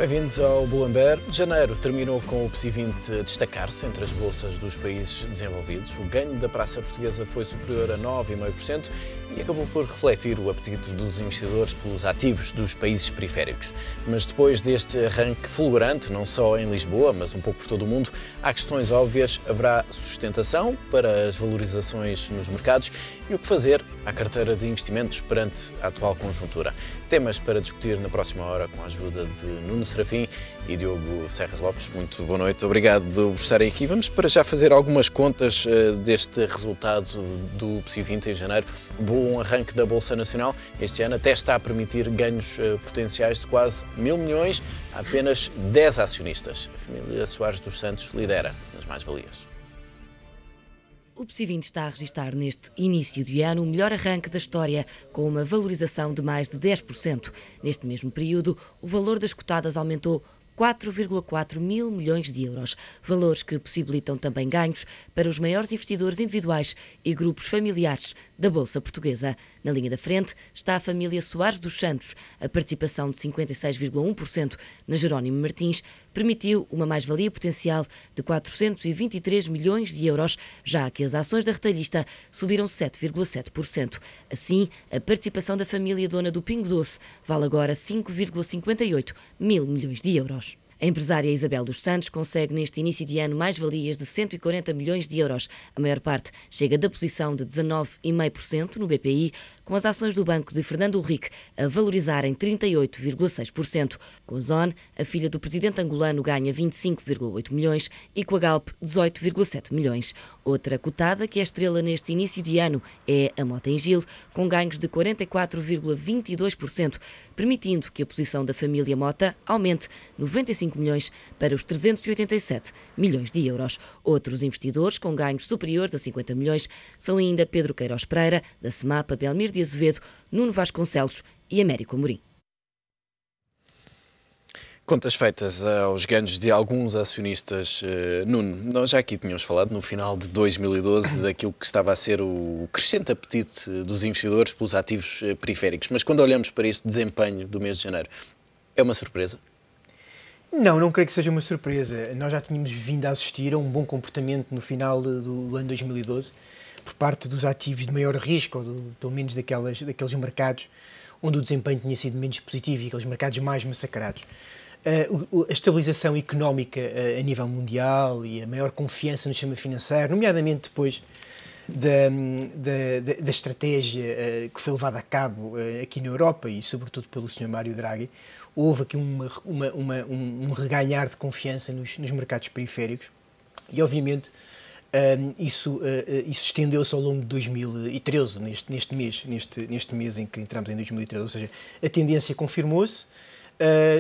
Bem-vindos ao Bloomberg. Janeiro terminou com o PSI 20 a destacar-se entre as bolsas dos países desenvolvidos. O ganho da praça portuguesa foi superior a 9,5% e acabou por refletir o apetite dos investidores pelos ativos dos países periféricos. Mas depois deste arranque fulgurante, não só em Lisboa, mas um pouco por todo o mundo, há questões óbvias. Haverá sustentação para as valorizações nos mercados e o que fazer à carteira de investimentos perante a atual conjuntura. Temas para discutir na próxima hora com a ajuda de Nuno Serafim e Diogo Serras Lopes. Muito boa noite, obrigado por estarem aqui. Vamos para já fazer algumas contas deste resultado do PSI 20 em janeiro. Bom arranque da Bolsa Nacional. Este ano até está a permitir ganhos potenciais de quase 1.000 milhões a apenas 10 acionistas. A família Soares dos Santos lidera nas mais-valias. O PSI 20 está a registrar neste início de ano o melhor arranque da história, com uma valorização de mais de 10%. Neste mesmo período, o valor das cotadas aumentou 4,4 mil milhões de euros, valores que possibilitam também ganhos para os maiores investidores individuais e grupos familiares da Bolsa Portuguesa. Na linha da frente está a família Soares dos Santos. A participação de 56,1% na Jerónimo Martins permitiu uma mais-valia potencial de 423 milhões de euros, já que as ações da retalhista subiram 7,7%. Assim, a participação da família dona do Pingo Doce vale agora 5,58 mil milhões de euros. A empresária Isabel dos Santos consegue neste início de ano mais-valias de 140 milhões de euros. A maior parte chega da posição de 19,5% no BPI, com as ações do banco de Fernando Henrique a valorizarem 38,6%. Com a Zone, a filha do presidente angolano ganha 25,8 milhões e com a Galp 18,7 milhões. Outra cotada que é estrela neste início de ano é a Mota-Engil, com ganhos de 44,22%, permitindo que a posição da família Mota aumente 95 milhões para os 387 milhões de euros. Outros investidores com ganhos superiores a 50 milhões são ainda Pedro Queiroz Pereira, da Semapa, Belmir de Azevedo, Nuno Vasconcelos e Américo Amorim. Contas feitas aos ganhos de alguns acionistas. Nuno, nós já aqui tínhamos falado no final de 2012 daquilo que estava a ser o crescente apetite dos investidores pelos ativos periféricos, mas quando olhamos para este desempenho do mês de janeiro, é uma surpresa? Não creio que seja uma surpresa. Nós já tínhamos vindo a assistir a um bom comportamento no final do ano 2012 por parte dos ativos de maior risco, ou pelo menos daqueles mercados onde o desempenho tinha sido menos positivo e aqueles mercados mais massacrados. A estabilização económica a nível mundial e a maior confiança no sistema financeiro, nomeadamente depois da estratégia que foi levada a cabo aqui na Europa e sobretudo pelo Sr. Mário Draghi, houve aqui um reganhar de confiança nos mercados periféricos e, obviamente, isso estendeu-se ao longo de 2013, neste mês em que entramos em 2013, ou seja, a tendência confirmou-se,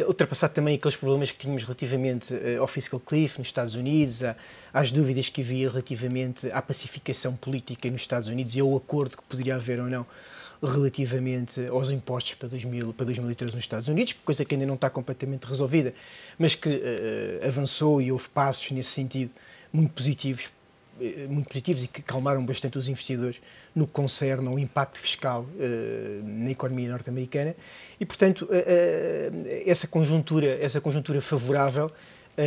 ultrapassado também aqueles problemas que tínhamos relativamente ao fiscal cliff nos Estados Unidos, às dúvidas que havia relativamente à pacificação política nos Estados Unidos e ao acordo que poderia haver ou não relativamente aos impostos para 2013 nos Estados Unidos, coisa que ainda não está completamente resolvida, mas que avançou e houve passos nesse sentido muito positivos e que calmaram bastante os investidores no que concerne ao impacto fiscal na economia norte-americana e, portanto, essa conjuntura favorável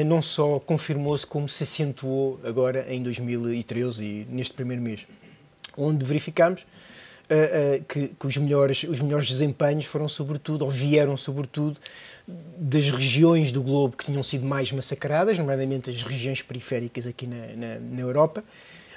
não só confirmou-se como se acentuou agora em 2013 e neste primeiro mês, onde verificamos que os melhores desempenhos vieram sobretudo das regiões do globo que tinham sido mais massacradas, nomeadamente as regiões periféricas aqui na Europa,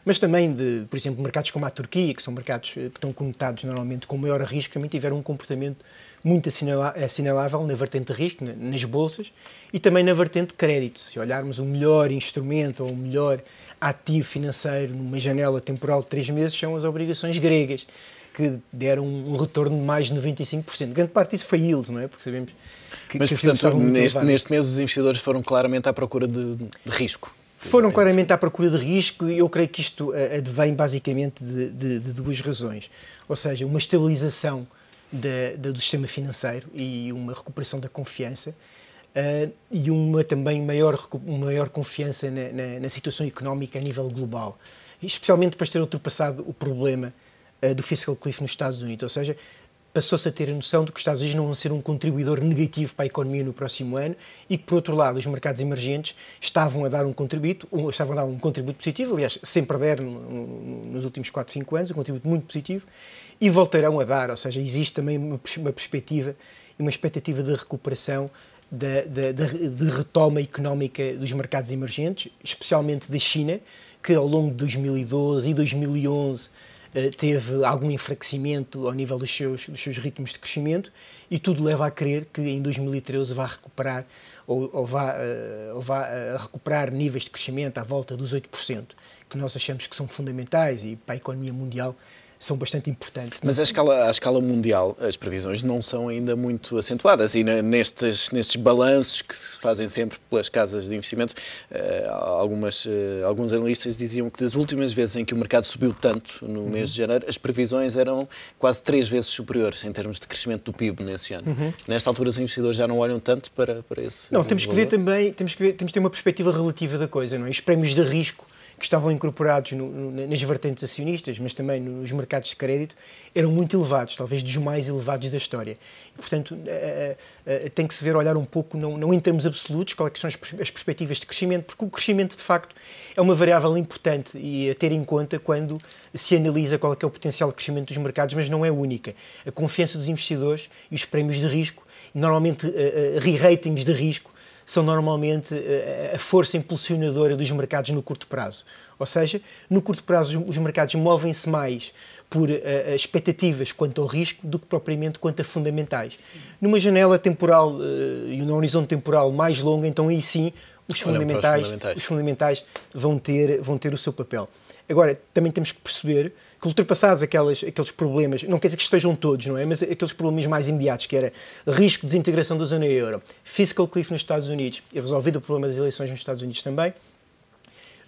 mas também por exemplo, mercados como a Turquia, que são mercados que estão conotados normalmente com maior risco, também tiveram um comportamento muito assinalável na vertente de risco, nas bolsas, e também na vertente de crédito. Se olharmos o melhor instrumento ou o melhor ativo financeiro numa janela temporal de 3 meses, são as obrigações gregas, que deram um retorno de mais de 95%. Grande parte disso foi yield, não é? Porque sabemos que... Mas, portanto, neste mês os investidores foram claramente à procura de risco. Foram claramente à procura de risco e eu creio que isto advém basicamente de duas razões. Ou seja, uma estabilização do sistema financeiro e uma recuperação da confiança e uma também maior confiança na situação económica a nível global. Especialmente depois de ter ultrapassado o problema do fiscal cliff nos Estados Unidos, ou seja, passou-se a ter a noção de que os Estados Unidos não vão ser um contribuidor negativo para a economia no próximo ano e que, por outro lado, os mercados emergentes estavam a dar um contributo positivo, aliás, sempre deram nos últimos 4, 5 anos, um contributo muito positivo, e voltarão a dar, ou seja, existe também uma perspectiva e uma expectativa de recuperação, de retoma económica dos mercados emergentes, especialmente da China, que ao longo de 2012 e 2011 teve algum enfraquecimento ao nível dos seus ritmos de crescimento, e tudo leva a crer que em 2013 vai recuperar ou vá recuperar níveis de crescimento à volta dos 8%, que nós achamos que são fundamentais e para a economia mundial são bastante importantes. Mas à escala mundial, as previsões não são ainda muito acentuadas e nestes balanços que se fazem sempre pelas casas de investimento, alguns analistas diziam que das últimas vezes em que o mercado subiu tanto, no mês de janeiro, as previsões eram quase 3 vezes superiores em termos de crescimento do PIB nesse ano. Nesta altura, os investidores já não olham tanto para esse Não, temos que ver também, temos que ter uma perspectiva relativa da coisa, não é? Os prémios de risco que estavam incorporados nas vertentes acionistas, mas também nos mercados de crédito, eram muito elevados, talvez dos mais elevados da história. E, portanto, tem que se ver, olhar um pouco, não em termos absolutos, quais são as perspectivas de crescimento, porque o crescimento, de facto, é uma variável importante e a ter em conta quando se analisa qual é que é o potencial de crescimento dos mercados, mas não é única. A confiança dos investidores e os prémios de risco, normalmente re-ratings de risco, são normalmente a força impulsionadora dos mercados no curto prazo. Ou seja, no curto prazo os mercados movem-se mais por expectativas quanto ao risco do que propriamente quanto a fundamentais. Numa janela temporal e num horizonte temporal mais longo, então aí sim os fundamentais vão ter o seu papel. Agora, também temos que perceber que, ultrapassados aqueles problemas, não quer dizer que estejam todos, não é? Mas aqueles problemas mais imediatos, que era risco de desintegração da zona euro, fiscal cliff nos Estados Unidos e resolvido o problema das eleições nos Estados Unidos também,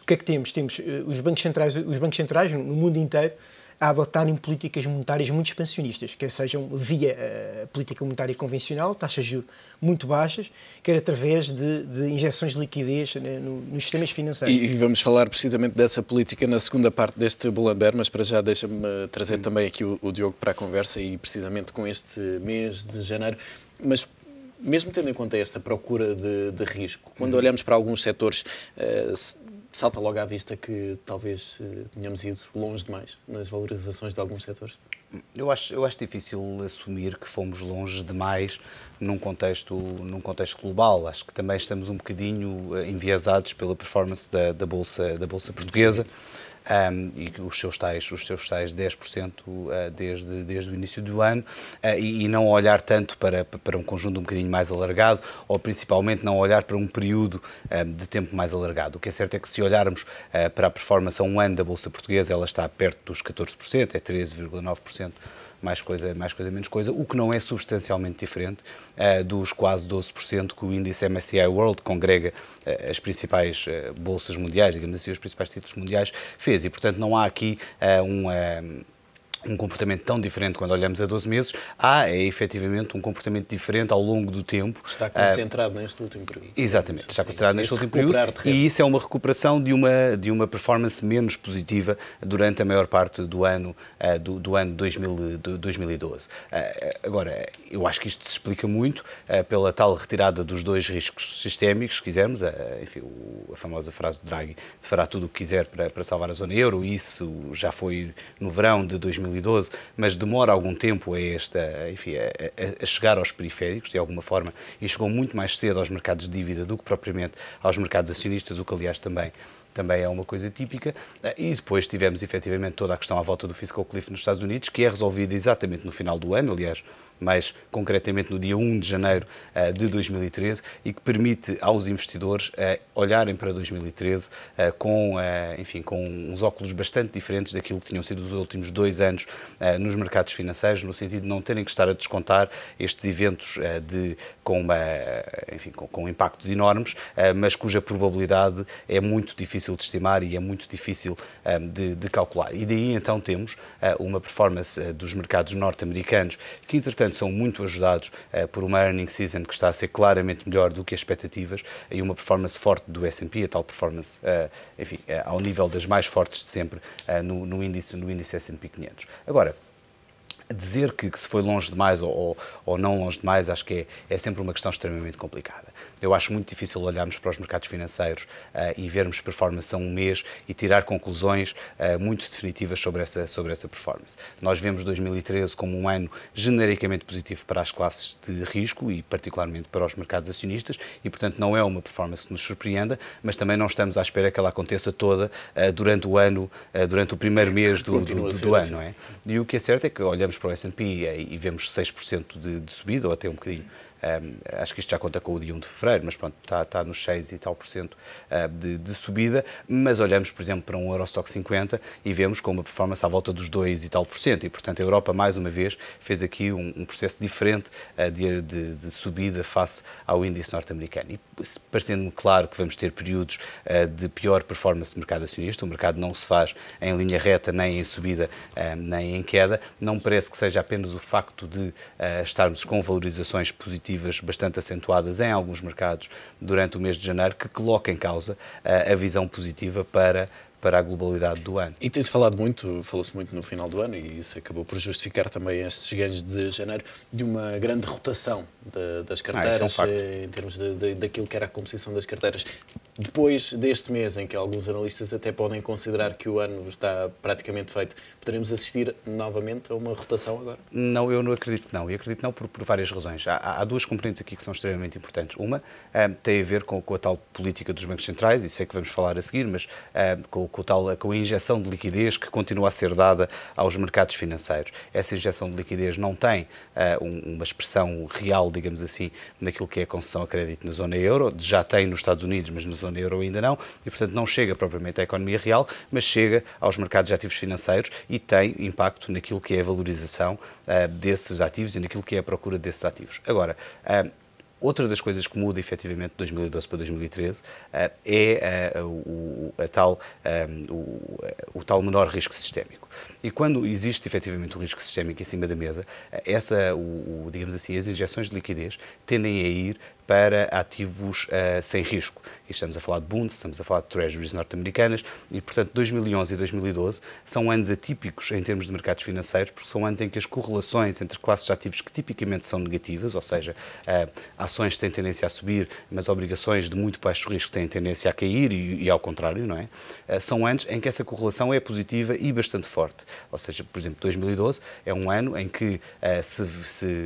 o que é que temos? Temos os bancos centrais no mundo inteiro a adotarem políticas monetárias muito expansionistas, quer sejam via a política monetária convencional, taxas de juros muito baixas, quer através de injeções de liquidez nos sistemas financeiros. E vamos falar precisamente dessa política na segunda parte deste Bull and Bear, mas para já deixa-me trazer também aqui o Diogo para a conversa e precisamente com este mês de janeiro. Mas mesmo tendo em conta esta procura de risco, quando olhamos para alguns setores, salta logo à vista que talvez tenhamos ido longe demais nas valorizações de alguns setores? Eu acho difícil assumir que fomos longe demais num contexto global. Acho que também estamos um bocadinho enviesados pela performance da Bolsa Portuguesa. E os seus tais 10% desde o início do ano, e não olhar tanto para um conjunto um bocadinho mais alargado, ou principalmente não olhar para um período de tempo mais alargado. O que é certo é que, se olharmos para a performance a um ano da Bolsa Portuguesa, ela está perto dos 14%, é 13,9%. Mais coisa, menos coisa, o que não é substancialmente diferente dos quase 12% que o índice MSCI World, que congrega as principais bolsas mundiais, digamos assim, os principais títulos mundiais, fez. E, portanto, não há aqui um comportamento tão diferente quando olhamos a 12 meses. É efetivamente um comportamento diferente ao longo do tempo. Está concentrado neste último período. Exatamente, está concentrado neste último período, e isso é uma recuperação de uma performance menos positiva durante a maior parte do ano de 2012. Agora, eu acho que isto se explica muito pela tal retirada dos dois riscos sistémicos, se quisermos, enfim, a famosa frase do Draghi, de fará tudo o que quiser para salvar a zona euro. Isso já foi no verão de 2012, mas demora algum tempo a chegar aos periféricos, de alguma forma, e chegou muito mais cedo aos mercados de dívida do que propriamente aos mercados acionistas, o que, aliás, também é uma coisa típica. E depois tivemos, efetivamente, toda a questão à volta do fiscal cliff nos Estados Unidos, que é resolvida exatamente no final do ano, aliás, mais concretamente no dia 1 de janeiro de 2013, e que permite aos investidores olharem para 2013 com uns óculos bastante diferentes daquilo que tinham sido os últimos 2 anos nos mercados financeiros, no sentido de não terem que estar a descontar estes eventos com impactos enormes, mas cuja probabilidade é muito difícil de estimar e é muito difícil de calcular. E daí então temos uma performance dos mercados norte-americanos que, entretanto, são muito ajudados por uma earnings season que está a ser claramente melhor do que as expectativas, e uma performance forte do S&P, a tal performance, ao nível das mais fortes de sempre no índice S&P 500. Agora, dizer que se foi longe demais ou não longe demais, acho que é sempre uma questão extremamente complicada. Eu acho muito difícil olharmos para os mercados financeiros e vermos performance a um mês e tirar conclusões muito definitivas sobre essa performance. Nós vemos 2013 como um ano genericamente positivo para as classes de risco e particularmente para os mercados acionistas e, portanto, não é uma performance que nos surpreenda, mas também não estamos à espera que ela aconteça toda durante o ano, durante o primeiro mês do ano, não é? E o que é certo é que olhamos para o S&P e vemos 6% de subida, ou até um bocadinho. Acho que isto já conta com o dia 1 de fevereiro, mas pronto, está nos 6 e tal por cento de subida, mas olhamos, por exemplo, para um Eurostock 50 e vemos com uma performance à volta dos 2 e tal por cento, e portanto a Europa, mais uma vez, fez aqui um processo diferente de subida face ao índice norte-americano. E parecendo-me claro que vamos ter períodos de pior performance do mercado acionista, o mercado não se faz em linha reta, nem em subida, nem em queda, não me parece que seja apenas o facto de estarmos com valorizações positivas bastante acentuadas em alguns mercados durante o mês de janeiro que coloca em causa a visão positiva para a globalidade do ano. E tem-se falou-se muito no final do ano, e isso acabou por justificar também estes ganhos de janeiro, de uma grande rotação das carteiras, em termos daquilo que era a composição das carteiras. Depois deste mês, em que alguns analistas até podem considerar que o ano está praticamente feito, poderemos assistir novamente a uma rotação agora? Não, eu não acredito que não. E acredito que não por várias razões. Há duas componentes aqui que são extremamente importantes. Uma tem a ver com a tal política dos bancos centrais, e sei que vamos falar a seguir, mas com a injeção de liquidez que continua a ser dada aos mercados financeiros. Essa injeção de liquidez não tem uma expressão real, digamos assim, naquilo que é a concessão a crédito na zona euro. Já tem nos Estados Unidos, mas na zona euro ainda não, e portanto não chega propriamente à economia real, mas chega aos mercados de ativos financeiros e tem impacto naquilo que é a valorização desses ativos e naquilo que é a procura desses ativos. Agora, outra das coisas que muda efetivamente de 2012 para 2013 é o tal menor risco sistémico. E quando existe efetivamente um risco sistémico em cima da mesa, digamos assim, as injeções de liquidez tendem a ir para ativos sem risco. E estamos a falar de bunds, estamos a falar de treasuries norte-americanas e, portanto, 2011 e 2012 são anos atípicos em termos de mercados financeiros, porque são anos em que as correlações entre classes de ativos que tipicamente são negativas, ou seja, ações têm tendência a subir, mas obrigações de muito baixo risco têm tendência a cair e ao contrário, não é? São anos em que essa correlação é positiva e bastante forte. Ou seja, por exemplo, 2012 é um ano em que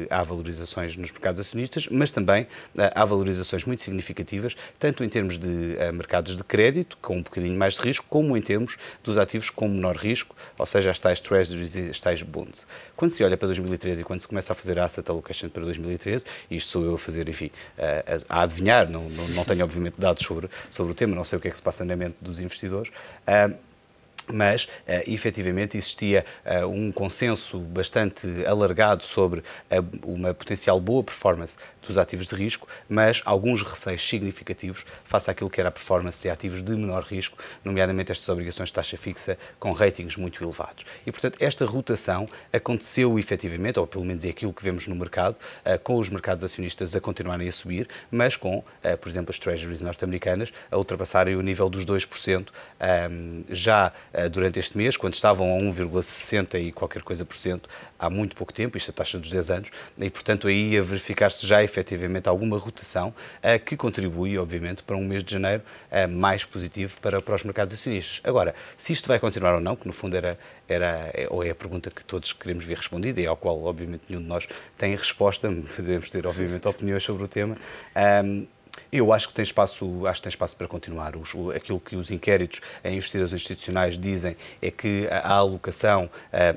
há valorizações nos mercados acionistas, mas também há valorizações muito significativas, tanto em termos de mercados de crédito, com um bocadinho mais de risco, como em termos dos ativos com menor risco, ou seja, as tais treasuries e as tais bonds. Quando se olha para 2013 e quando se começa a fazer a asset allocation para 2013, isto sou eu a fazer, enfim, a adivinhar, não tenho obviamente dados sobre o tema, não sei o que é que se passa na mente dos investidores, mas, efetivamente, existia um consenso bastante alargado sobre uma potencial boa performance dos ativos de risco, mas alguns receios significativos face àquilo que era a performance de ativos de menor risco, nomeadamente estas obrigações de taxa fixa com ratings muito elevados. E, portanto, esta rotação aconteceu efetivamente, ou pelo menos é aquilo que vemos no mercado, com os mercados acionistas a continuarem a subir, mas com, por exemplo, as treasuries norte-americanas a ultrapassarem o nível dos 2% já durante este mês, quando estavam a 1,60 e qualquer coisa por cento há muito pouco tempo, isto é a taxa dos 10 anos, e portanto aí a verificar-se já efetivamente alguma rotação que contribui, obviamente, para um mês de janeiro mais positivo para os mercados acionistas. Agora, se isto vai continuar ou não, que no fundo é a pergunta que todos queremos ver respondida e ao qual, obviamente, nenhum de nós tem resposta, podemos ter, obviamente, opiniões sobre o tema. Eu acho que tem espaço para continuar. Aquilo que os inquéritos em investidores institucionais dizem é que a alocação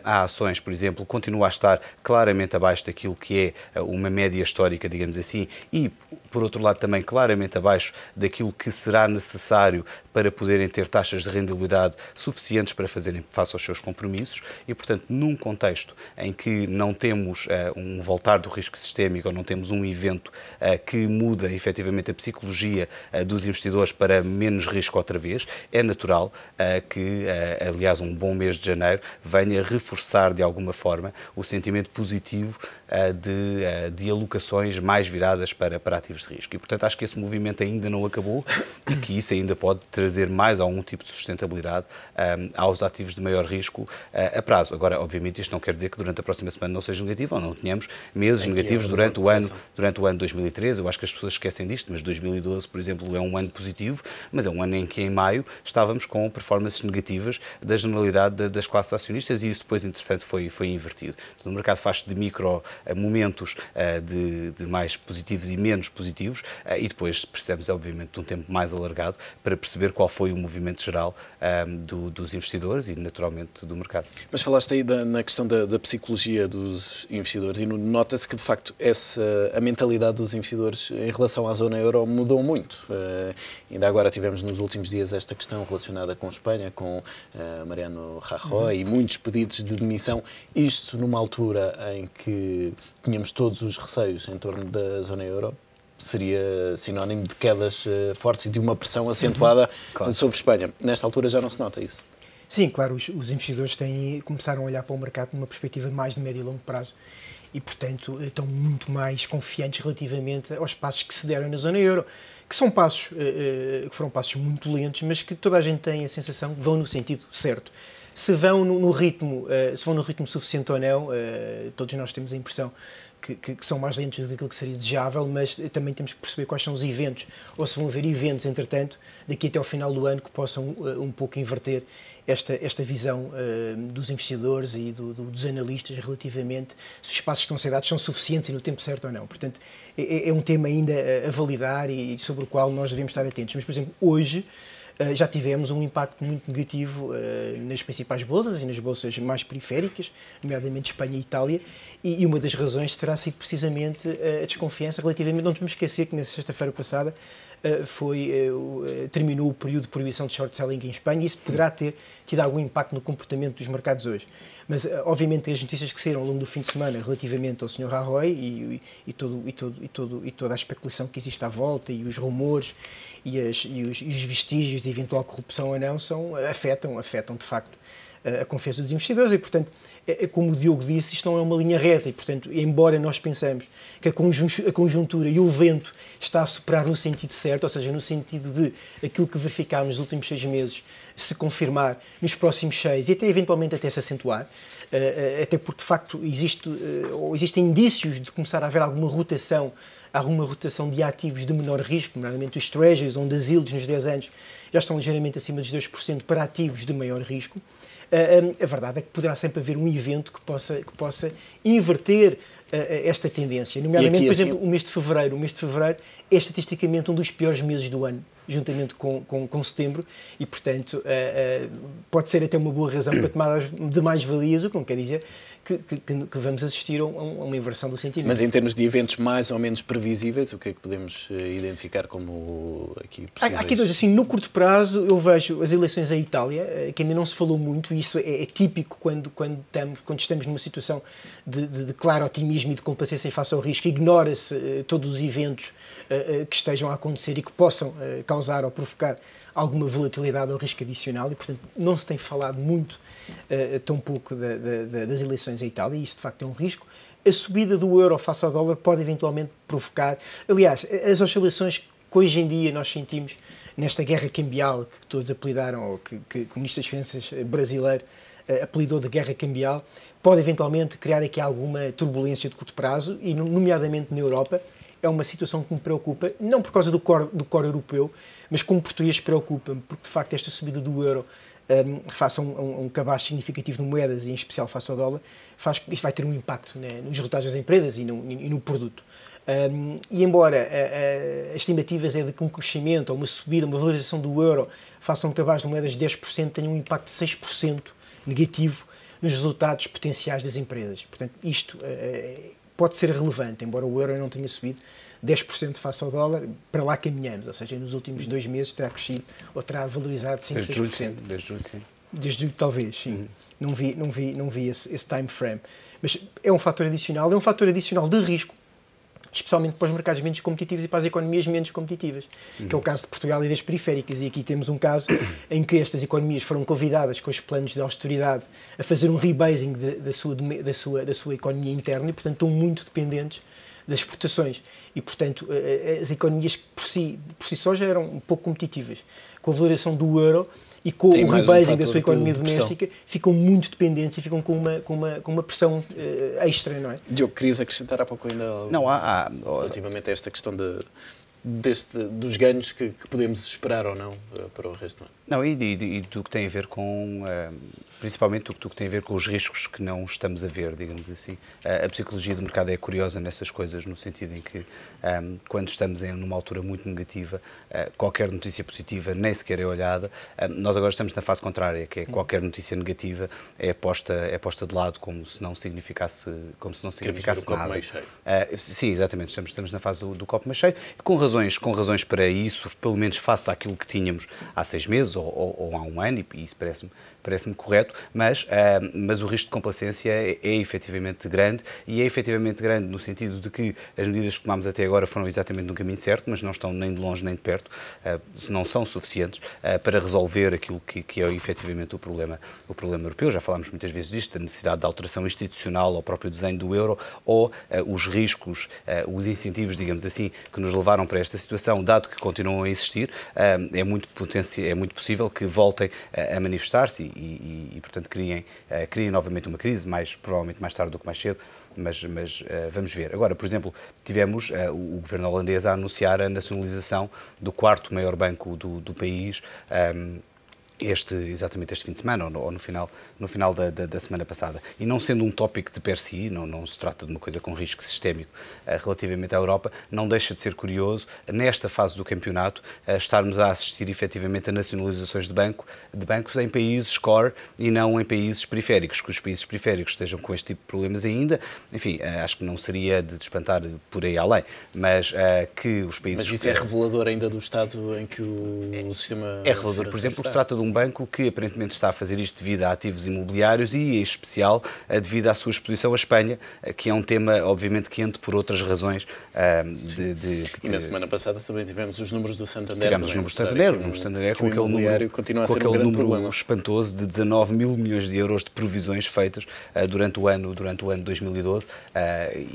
a ações, por exemplo, continua a estar claramente abaixo daquilo que é uma média histórica, digamos assim, e, por outro lado, também claramente abaixo daquilo que será necessário para poderem ter taxas de rendibilidade suficientes para fazerem face aos seus compromissos e, portanto, num contexto em que não temos um voltar do risco sistémico ou não temos um evento que muda efetivamente obviamente, a psicologia dos investidores para menos risco outra vez. É natural que, aliás, um bom mês de janeiro venha reforçar, de alguma forma, o sentimento positivo de alocações mais viradas para ativos de risco. E, portanto, acho que esse movimento ainda não acabou e que isso ainda pode trazer mais algum tipo de sustentabilidade aos ativos de maior risco a prazo. Agora, obviamente, isto não quer dizer que durante a próxima semana não seja negativo ou não tenhamos meses negativos durante o ano de 2013. Eu acho que as pessoas esquecem disto, mas 2012, por exemplo, é um ano positivo, mas é um ano em que, em maio, estávamos com performances negativas da generalidade das classes acionistas e isso depois, entretanto, foi invertido. Então, o mercado faz de micro momentos de mais positivos e menos positivos e depois precisamos, obviamente, de um tempo mais alargado para perceber qual foi o movimento geral dos investidores e, naturalmente, do mercado. Mas falaste aí na questão da psicologia dos investidores e nota-se que, de facto, a mentalidade dos investidores em relação à zona euro mudou muito. Ainda agora tivemos nos últimos dias esta questão relacionada com Espanha, com Mariano Rajoy e muitos pedidos de demissão. Isto numa altura em que tínhamos todos os receios em torno da zona euro, seria sinónimo de quedas fortes e de uma pressão acentuada sobre Espanha. Nesta altura já não se nota isso? Sim, claro, os investidores começaram a olhar para o mercado numa perspectiva de mais de médio e longo prazo e, portanto, estão muito mais confiantes relativamente aos passos que se deram na zona euro, que são passos, que foram passos muito lentos, mas que toda a gente tem a sensação que vão no sentido certo. Se vão no ritmo suficiente ou não, todos nós temos a impressão que são mais lentos do que aquilo que seria desejável, mas também temos que perceber quais são os eventos, ou se vão haver eventos, entretanto, daqui até ao final do ano, que possam um pouco inverter esta visão dos investidores e dos analistas relativamente se os passos que estão a ser dados são suficientes e no tempo certo ou não. Portanto, é um tema ainda a validar e sobre o qual nós devemos estar atentos. Mas, por exemplo, hoje já tivemos um impacto muito negativo nas principais bolsas e nas bolsas mais periféricas, nomeadamente Espanha e Itália, e uma das razões terá sido precisamente a desconfiança relativamente, não podemos esquecer que na sexta-feira passada terminou o período de proibição de short selling em Espanha e isso poderá ter tido algum impacto no comportamento dos mercados hoje. Mas, obviamente, as notícias que saíram ao longo do fim de semana relativamente ao Sr. Rajoy e toda a especulação que existe à volta e os rumores e os vestígios de eventual corrupção ou não afetam de facto a confiança dos investidores e, portanto, como o Diogo disse, isto não é uma linha reta e, portanto, embora nós pensemos que a conjuntura e o vento está a soprar no sentido certo, ou seja, no sentido de aquilo que verificámos nos últimos 6 meses se confirmar nos próximos 6 e até eventualmente até se acentuar, até porque de facto existem indícios de começar a haver alguma rotação de ativos de menor risco, nomeadamente os treasuries, onde as yields nos 10 anos já estão ligeiramente acima dos 2% para ativos de maior risco. A verdade é que poderá sempre haver um evento que possa inverter esta tendência. Nomeadamente, por exemplo, o mês de fevereiro. O mês de fevereiro é estatisticamente um dos piores meses do ano, juntamente com setembro, e, portanto, pode ser até uma boa razão para tomadas de mais-valias, o que não quer dizer que vamos assistir a uma inversão do sentimento. Mas em termos de eventos mais ou menos previsíveis, o que é que podemos identificar como aqui possíveis? Há aqui dois, assim, no curto prazo eu vejo as eleições em Itália, que ainda não se falou muito, e isso é típico quando estamos numa situação de claro otimismo e de complacência em face ao risco, ignora-se todos os eventos que estejam a acontecer e que possam causar ou provocar alguma volatilidade ou risco adicional e, portanto, não se tem falado muito, tão pouco das eleições em Itália e isso, de facto, é um risco. A subida do euro face ao dólar pode eventualmente provocar... Aliás, as oscilações que hoje em dia nós sentimos nesta guerra cambial que todos apelidaram, ou que o Ministro das Finanças brasileiro apelidou de guerra cambial, pode eventualmente criar aqui alguma turbulência de curto prazo e, nomeadamente na Europa, é uma situação que me preocupa, não por causa do core europeu, mas como português preocupa-me, porque de facto esta subida do euro face a um cabaz significativo de moedas, e em especial face ao dólar, isto vai ter um impacto, né, nos resultados das empresas e no produto. E embora as estimativas é de que um crescimento, ou uma subida, uma valorização do euro face a um cabaz de moedas de 10% tenha um impacto de 6% negativo nos resultados potenciais das empresas. Portanto, isto pode ser relevante, embora o euro não tenha subido 10% face ao dólar, para lá caminhamos, ou seja, nos últimos 2 meses terá crescido ou terá valorizado 5, 6%. Desde julho, sim. Desde julho, talvez, sim. Não vi esse time frame. Mas é um fator adicional de risco, especialmente para os mercados menos competitivos e para as economias menos competitivas, que é o caso de Portugal e das periféricas. E aqui temos um caso em que estas economias foram convidadas com os planos de austeridade a fazer um rebasing da sua economia interna e, portanto, estão muito dependentes das exportações. E, portanto, as economias por si só já eram um pouco competitivas. Com a valorização do euro e com o rebasing da sua economia doméstica, ficam muito dependentes e ficam com uma pressão extra, não é? Diogo, querias acrescentar há pouco ainda relativamente a esta questão dos ganhos que podemos esperar ou não para o resto do ano? Não, e do que tem a ver com, principalmente do que tem a ver com os riscos que não estamos a ver, digamos assim. A psicologia do mercado é curiosa nessas coisas, no sentido em que, quando estamos numa altura muito negativa, qualquer notícia positiva nem sequer é olhada. Nós agora estamos na fase contrária, que é qualquer notícia negativa é posta de lado como se não significasse nada. Copo meio cheio. Sim, exatamente, estamos na fase do copo meio cheio, com razões para isso, pelo menos face àquilo que tínhamos há 6 meses ou há um ano, e isso parece-me correto, mas o risco de complacência é efetivamente grande, e é efetivamente grande no sentido de que as medidas que tomámos até agora foram exatamente no caminho certo, mas não estão nem de longe nem de perto, não são suficientes para resolver aquilo que é efetivamente o problema europeu. Já falámos muitas vezes disto, da necessidade de alteração institucional ao próprio desenho do euro, ou os riscos, os incentivos, digamos assim, que nos levaram para esta situação, dado que continuam a existir, é muito possível que voltem a manifestar-se e portanto, criem novamente uma crise, provavelmente mais tarde do que mais cedo, mas vamos ver. Agora, por exemplo, tivemos o governo holandês a anunciar a nacionalização do 4º maior banco do país, exatamente este fim de semana, ou no final da semana passada. E não sendo um tópico de per si, não se trata de uma coisa com risco sistémico relativamente à Europa, não deixa de ser curioso, nesta fase do campeonato, estarmos a assistir efetivamente a nacionalizações de bancos em países core e não em países periféricos, que os países periféricos estejam com este tipo de problemas ainda. Enfim, acho que não seria de espantar por aí além, mas que os países... Mas isso é revelador ainda do estado em que o sistema... É revelador, por exemplo, porque se trata de um banco que aparentemente está a fazer isto devido a ativos imobiliários e, em especial, devido à sua exposição à Espanha, que é um tema, obviamente, quente por outras razões. E na semana passada também tivemos os números do Santander. Tivemos os números do Santander, com aquele número, continua a ser um grande problema espantoso de 19 mil milhões de euros de provisões feitas durante o ano de 2012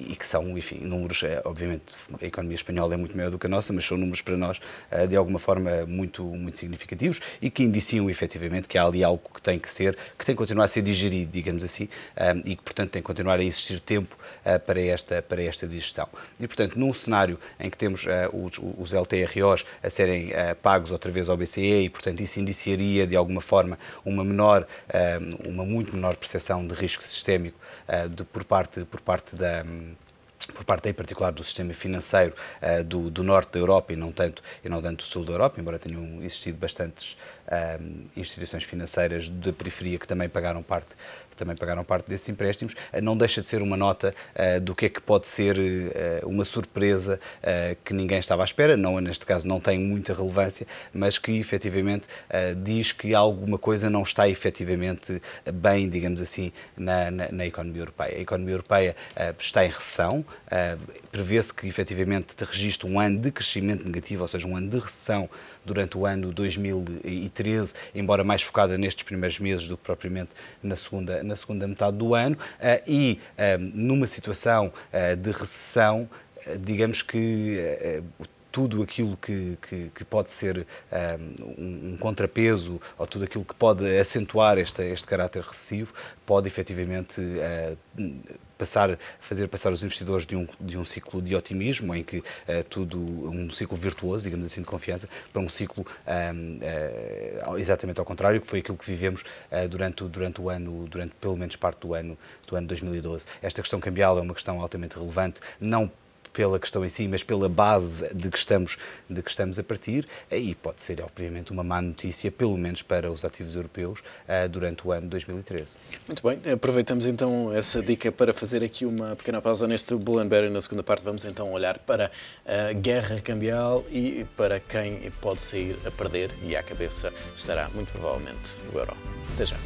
e que são, enfim, números, obviamente, a economia espanhola é muito maior do que a nossa, mas são números para nós, de alguma forma, muito, muito significativos e que indiciam, efetivamente, que há ali algo que tem que continuar a ser digerido, digamos assim, e que, portanto, tem que continuar a existir tempo para esta digestão. E, portanto, num cenário em que temos os LTROs a serem pagos outra vez ao BCE e, portanto, isso indiciaria, de alguma forma, uma muito menor percepção de risco sistémico por parte em particular do sistema financeiro do norte da Europa e não tanto do sul da Europa, embora tenham existido bastantes instituições financeiras da periferia que também pagaram parte desses empréstimos. Não deixa de ser uma nota do que é que pode ser uma surpresa que ninguém estava à espera, neste caso não tem muita relevância, mas que efetivamente diz que alguma coisa não está efetivamente bem, digamos assim, na economia europeia. A economia europeia está em recessão, prevê-se que efetivamente registre um ano de crescimento negativo, ou seja, um ano de recessão durante o ano 2013, embora mais focada nestes primeiros meses do que propriamente na segunda metade do ano, e numa situação de recessão, digamos que tudo aquilo que pode ser um contrapeso ou tudo aquilo que pode acentuar este caráter recessivo pode efetivamente fazer passar os investidores de um ciclo de otimismo, em que um ciclo virtuoso, digamos assim, de confiança, para um ciclo exatamente ao contrário, que foi aquilo que vivemos durante pelo menos parte do ano 2012. Esta questão cambial é uma questão altamente relevante, não pela questão em si, mas pela base de que estamos a partir, e pode ser, obviamente, uma má notícia, pelo menos para os ativos europeus, durante o ano 2013. Muito bem, aproveitamos então essa dica para fazer aqui uma pequena pausa neste Bull and Bear. Na segunda parte vamos então olhar para a guerra cambial e para quem pode sair a perder, e à cabeça estará, muito provavelmente, o euro. Até já.